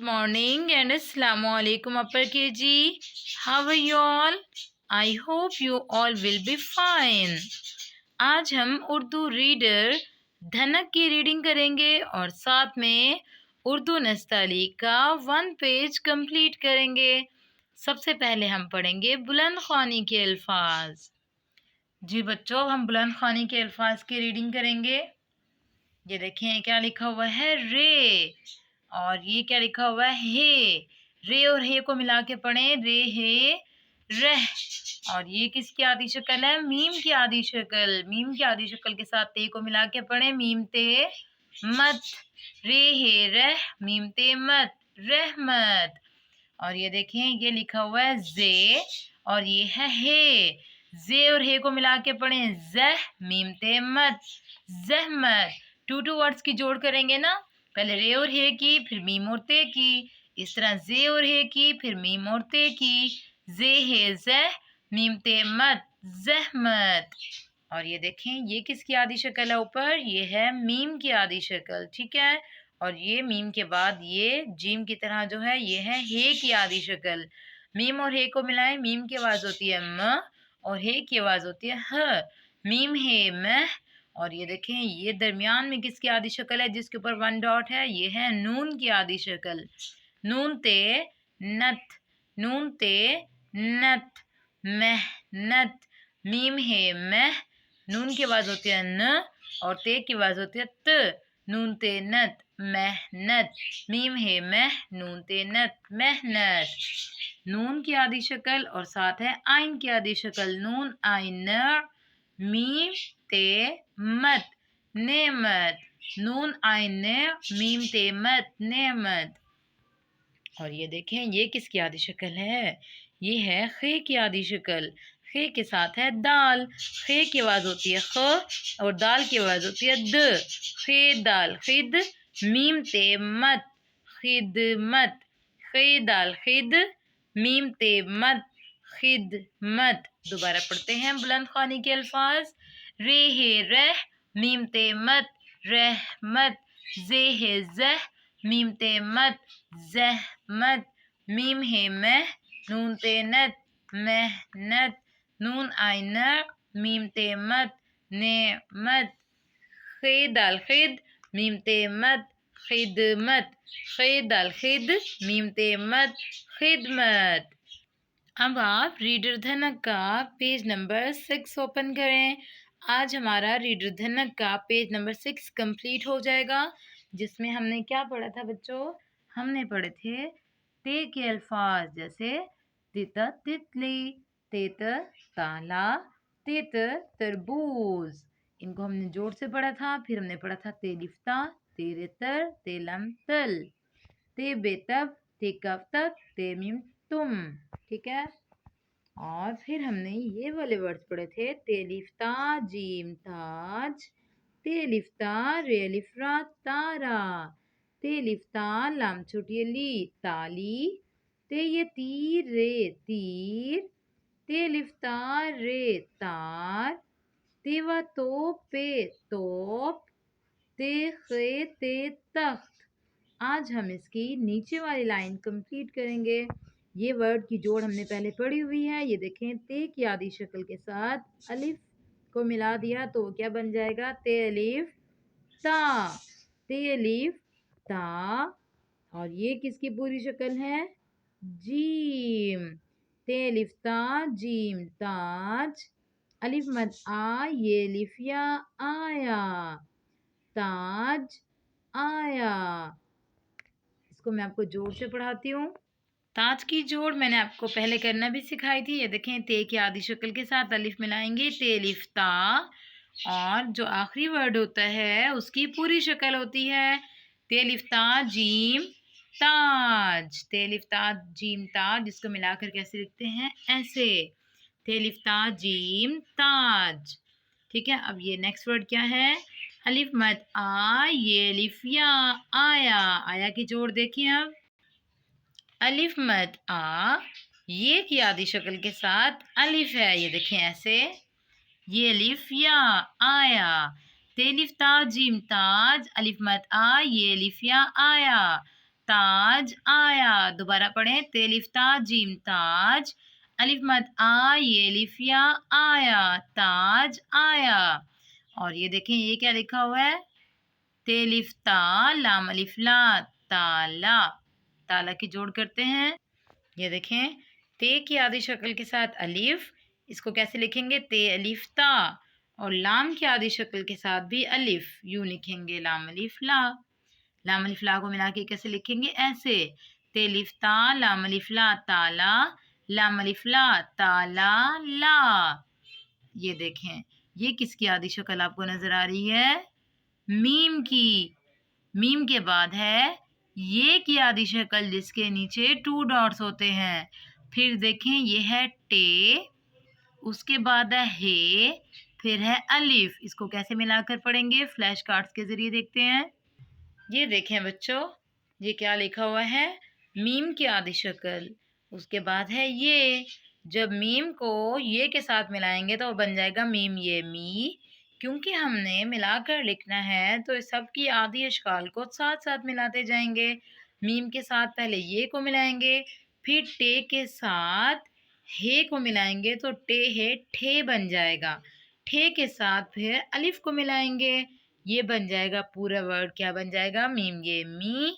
morning and assalamu alaikum upper KG. How are you all? I hope you all will be fine. आज हम Urdu reader धनक की reading करेंगे और साथ में उर्दू नस्ताली का 1 पेज कंप्लीट करेंगे। सबसे पहले हम पढ़ेंगे बुलंद ख्वानी के अल्फाज। जी बच्चों, हम बुलंद ख्वानी के अल्फाज की रीडिंग करेंगे। ये देखें क्या लिखा हुआ है, रे, और ये क्या लिखा हुआ है, हे। रे और हे को मिला के पढ़ें, रे हे रह। और ये किसकी आदि शक्ल है, मीम की आदि शक्ल। मीम की आदि शक्ल के साथ ते को मिला के पढ़ें, मीम ते मत। रे हे रह, मीम ते मत, रहमत। और ये देखें ये लिखा हुआ है जे और ये है हे। जे और हे को मिला के पढ़ें, जह, मीम ते मत, जहमत। टू वर्ड्स की जोड़ करेंगे ना, पहले रे और हे की, फिर मीम और ते की। इस तरह जे और हे की, फिर मीम और ते की। जे हे जह, मीम ते मत, जहमत। और ये देखें ये किसकी आदि शक्ल है ऊपर, ये है मीम की आदि शक्ल, ठीक है। और ये मीम के बाद ये जीम की तरह जो है ये है हे की आदि शक्ल। मीम और हे को मिलाएं, मीम की आवाज होती है म और हे की आवाज होती है ह। मीम हे मह। और ये देखें ये दरमियान में किसकी आदि शक्ल है, जिसके ऊपर 1 डॉट है, ये है नून की आदि शक्ल। नून ते नत, नून ते नत, मेहनत। मीम हे मह, नून की आवाज होती है न और ते की आवाज होती है त। नून ते नत, मेहनत। मीम हे मह, नून ते नत, मेहनत। नून की आदि शक्ल और साथ है आइन की आदि शक्ल, नून आइन, मीम ते मत, नेमत। नून आइन मीम ते मत, नेमत। और ये देखें ये किसकी आदि शक्ल है, ये है खे की आदि शक्ल। खे के साथ है दाल। खे की आवाज होती है ख और दाल की आवाज होती है द। खे दाल खिद, मीम ते मत, खिदमत। खे दाल खिद, मीम ते मत, खिदमत। दोबारा पढ़ते हैं बुलंद ख्वानी के अल्फाज। रे हे रह, मीम ते मत, रहमत। जे हे जह, मीम ते मत, जहमत। मीम हे मह, नून ते नत, मेहनत। नून आइन मीम ते मत, नेमत। खे दाल खिद, मीम ते मत, खिदमत। खे दाल खिद, मीम ते मत, खिदमत। अब आप रीडर धनक का पेज नंबर 6 ओपन करें। आज हमारा रीडर धनक का पेज नंबर 6 कंप्लीट हो जाएगा, जिसमें हमने क्या पढ़ा था बच्चों, हमने पढ़े थे ते के अल्फाज, जैसे तित तितली, तेत ताला, तेत तरबूज। इनको हमने जोर से पढ़ा था। फिर हमने पढ़ा था तेलिफ्ता, तेरे तर, तेलम तल, ते बेतब, ते कब तक, ते मीम तुम, ठीक है। और फिर हमने ये वाले वर्ड्स पढ़े थे, तेलिफ्ता जीम ताज, तेलिफ्ता रेलिफ्रा तारा, तेलिफ्ता लाम छोटी ली ताली, ते ये तीर रे तीर, तेलिफ्ता रे तार, तेवा तोप पे तोप, ते खे ते तख्त। आज हम इसकी नीचे वाली लाइन कंप्लीट करेंगे। ये वर्ड की जोड़ हमने पहले पढ़ी हुई है। ये देखें ते की आदि शक्ल के साथ अलिफ को मिला दिया तो क्या बन जाएगा, ते अलिफ ता, ते अलिफ ता। और ये किसकी पूरी शक्ल है, जीम, ते अलिफ ता जीम ताज। अलिफ मद आ, ये लिफिया आया, ताज आया। इसको मैं आपको जोड़ से पढ़ाती हूँ। ताज की जोड़ मैंने आपको पहले करना भी सिखाई थी। ये देखें ते की आदि शक्ल के साथ अलिफ मिलाएंगे, ते अलिफ ता, और जो आखिरी वर्ड होता है उसकी पूरी शक्ल होती है ते अलिफ ता जीम ताज। ते अलिफ ता जीम ताज, जिसको मिलाकर कैसे लिखते हैं, ऐसे, ते अलिफ ता जीम ताज, ठीक है। अब ये नेक्स्ट वर्ड क्या है, अलिफ मद आ, ये अलिफिया आया। आया की जोड़ देखिए अब, अलिफ मद आ, ये की आदि शक्ल के साथ अलिफ है, ये देखें ऐसे, ये अलिफ या आया। तेलिफ ता जीम ताज, अलिफ मद आ, ये अलिफ या आया। ताज आया। दोबारा पढ़ें, ते लिफ ता जीम ताज, अलिफ मद आ ये लिफ या आया, ताज आया। और ये देखें ये क्या लिखा हुआ है, ते लिफ ता लाम अलिफ ला, ताला। ताला की जोड़ करते हैं। ये देखें ते की आधी शक्ल के साथ अलिफ, इसको कैसे लिखेंगे, ते अलिफ ता। और लाम की आधी शक्ल के साथ भी अलिफ, यूं लिखेंगे लाम अलिफ ला। लाम अलिफ ला को मिला के कैसे लिखेंगे, ऐसे, ते लिफ ता लाम अलिफ ला ताला, लाम अलिफ ला ताला ला। ये देखें ये किसकी आधी शक्ल आपको नजर आ रही है, मीम की। मीम के बाद है ये की आधी शक्ल जिसके नीचे 2 डॉट्स होते हैं। फिर देखें ये है टे, उसके बाद है हे, फिर है अलिफ। इसको कैसे मिलाकर पढ़ेंगे, फ्लैश कार्ड्स के जरिए देखते हैं। ये देखें बच्चों ये क्या लिखा हुआ है, मीम की आधी शक्ल, उसके बाद है ये। जब मीम को ये के साथ मिलाएंगे तो बन जाएगा मीम ये मी। क्योंकि हमने मिलाकर लिखना है तो इस सब की आधी अशकाल को साथ साथ मिलाते जाएंगे। मीम के साथ पहले ये को मिलाएंगे, फिर टे के साथ हे को मिलाएंगे तो टे हे ठे बन जाएगा। ठे के साथ फिर अलिफ को मिलाएंगे, ये बन जाएगा पूरा वर्ड, क्या बन जाएगा, मीम ये मी,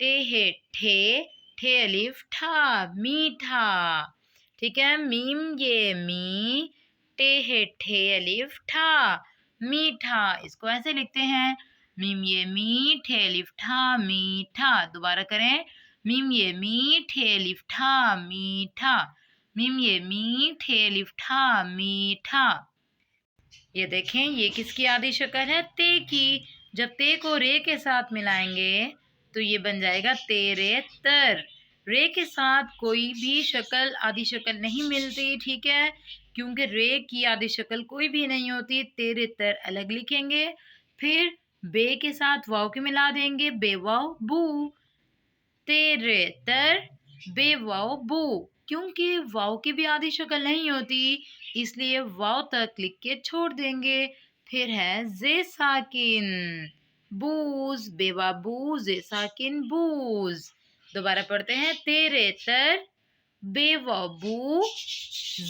टे है ठे, ठे अलिफ ठा, मीठा। ठीक है, मीम ये मी, टे है ठे अलिफ ठा, मीठा। इसको ऐसे लिखते हैं, मीम ये मी, ठे अलिफ ठा, मीठा। दोबारा करें, मीम ये मी, ठे अलिफ ठा, मीठा, मीम ये मी, ठे अलिफ ठा, मीठा। ये देखें ये किसकी आधी शक्ल है, ते की। जब ते को रे के साथ मिलाएंगे तो ये बन जाएगा तेरे तर। रे के साथ कोई भी शक्ल आधी शक्ल नहीं मिलती, ठीक है, क्योंकि रे की आधी शक्ल कोई भी नहीं होती। तेरे तर अलग लिखेंगे, फिर बे के साथ वाव के मिला देंगे, बेवाव बू, तेरे तर बेवाव बू। क्योंकि वाव की भी आधी शक्ल नहीं होती इसलिए वाव तक लिख के छोड़ देंगे। फिर है जे साकिन, बूज, बेवाबू, जे साकिन बूज। दोबारा पढ़ते हैं, तेरे तर बेवाबू,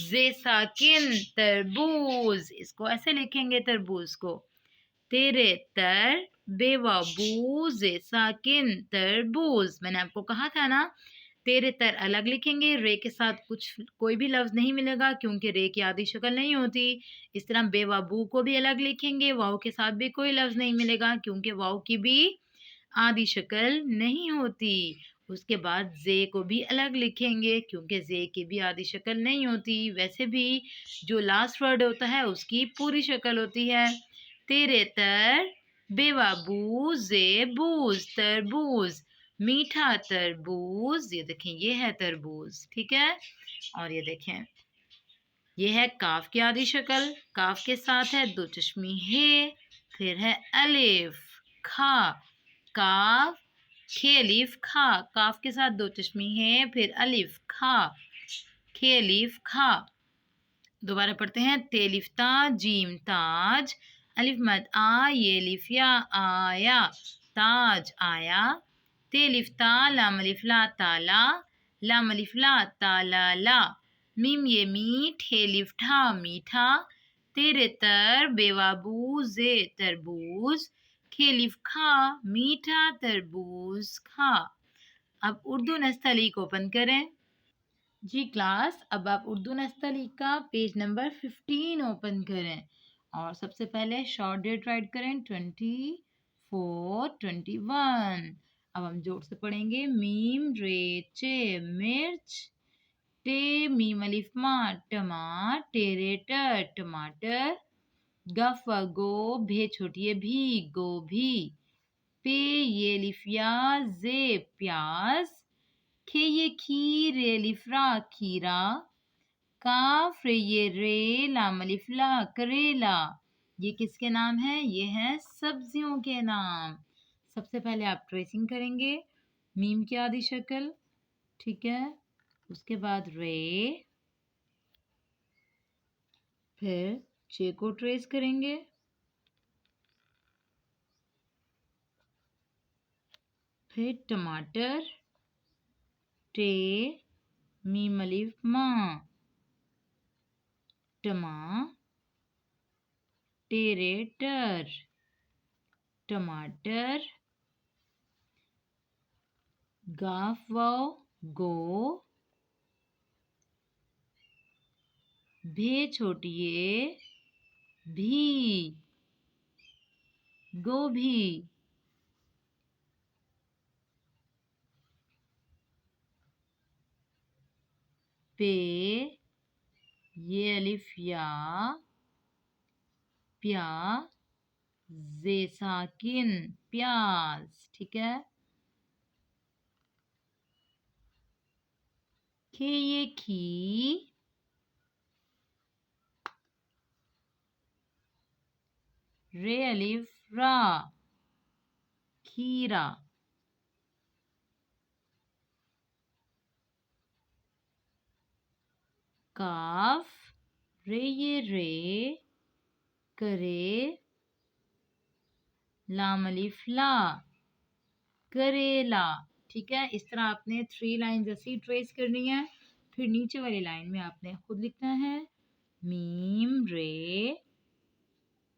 जे साकिन तरबूज। इसको ऐसे लिखेंगे तरबूज को, तेरे तर बेवाबूज साकिन तरबूज। मैंने आपको कहा था ना तेरे तर अलग लिखेंगे, रे के साथ कुछ कोई भी लफ्ज नहीं मिलेगा क्योंकि रे की आधी शक्ल नहीं होती। इस तरह बेवाबू को भी अलग लिखेंगे, वाव के साथ भी कोई लफ्ज नहीं मिलेगा क्योंकि वाव की भी आधी शक्ल नहीं होती। उसके बाद जे को भी अलग लिखेंगे क्योंकि जे की भी आधी शक्ल नहीं होती। वैसे भी जो लास्ट वर्ड होता है उसकी पूरी शक्ल होती है। तेरे तर बेवाबू जे बूज, तरबूज, मीठा तरबूज। ये देखें ये है तरबूज, ठीक है। और ये देखें ये है काफ की आधी शक्ल, काफ के साथ है दो चश्मी हे, फिर है अलिफ खा, काफ खे अलिफ खा, काफ के साथ दो चश्मी है, फिर अलिफ खा, खे अलिफ खा। दोबारा पढ़ते हैं, तेलिफ्ता जीम ताज, अलिफ मद आ ये लिफिया आया, ताज आया। तेलिफ्ता लाम अलिफला ताला, लाम अलिफला ताला ला। मीम ये मीठ, हे लिफ्ठा मीठा, तेरे तर बेवाबू जे तरबूज, खे लिफ खा मीठा तरबूज खा। अब उर्दू नस्तलीक ओपन करें। जी क्लास, अब आप उर्दू नस्तली का पेज नंबर 15 ओपन करें और सबसे पहले शॉर्ट डेट राइट करें 24/21। अब हम जोड़ से पढ़ेंगे, मीम रे चे मिर्च, टे मीम अलिफ मा टमा, टेरे टमाटर, गफ गो भे छोटी भी गोभी, पे ये लिफिया जे प्याज, खे ये खीर रे लिफ्रा खीरा, काफ रे ये रे लाम अलिफला करेला। ये किसके नाम है, ये हैं सब्जियों के नाम। सबसे पहले आप ट्रेसिंग करेंगे, मीम की आधी शक्ल, ठीक है, उसके बाद रे, फिर चे को ट्रेस करेंगे, फिर टमाटर, टे मीम अलिफ माँ, टमा टेरेटर, टमाटर, गाफ वाव गो, भे छोटिए भी, गोभी, पे ये अलिफ या, प्या जे साकिन प्याज, ठीक है। खे ये खी, रे अलिफ रा खीरा, काफ रे ये रे करे, लाम अलिफ ला करेला, ठीक है। इस तरह आपने 3 लाइन ऐसी ट्रेस करनी है। फिर नीचे वाली लाइन में आपने खुद लिखना है मीम रे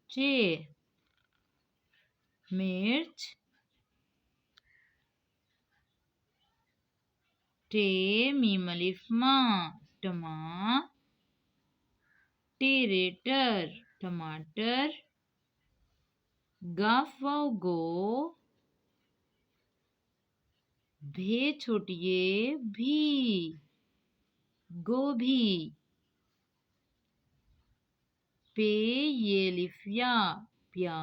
चे, मिर्च, टे मीम अलिफ माँ टमा, टेरेटर टमाटर, गाफ वाव गो, भे छोटिए भी, गोभी, पे ये लिफिया प्या।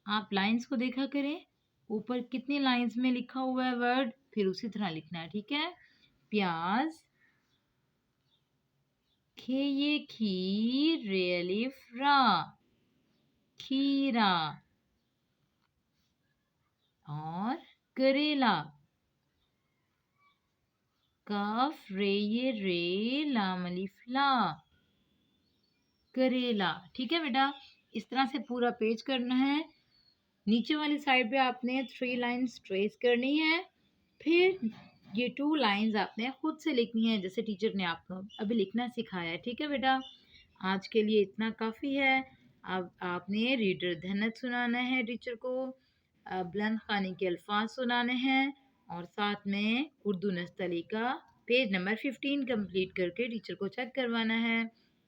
आप लाइंस को देखा करें, ऊपर कितनी लाइंस में लिखा हुआ है वर्ड, फिर उसी तरह लिखना है, ठीक है। प्याज, खे ये खीर रे अलिफ रा खीरा, और करेला, काफ रे ये रे लाम अलिफ ला करेला, ठीक है बेटा। इस तरह से पूरा पेज करना है। नीचे वाली साइड पे आपने 3 लाइंस ट्रेस करनी है। फिर ये 2 लाइंस आपने खुद से लिखनी है, जैसे टीचर ने आपको अभी लिखना सिखाया है, ठीक है बेटा। आज के लिए इतना काफ़ी है। अब आपने रीडर धनत सुनाना है टीचर को, बुलंद खानी के अल्फाज सुनाने हैं, और साथ में उर्दू नस्तली का पेज नंबर 15 कंप्लीट करके टीचर को चेक करवाना है।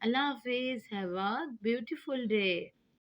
अल्लाह हाफिज़, हैव अ ब्यूटीफुल डे।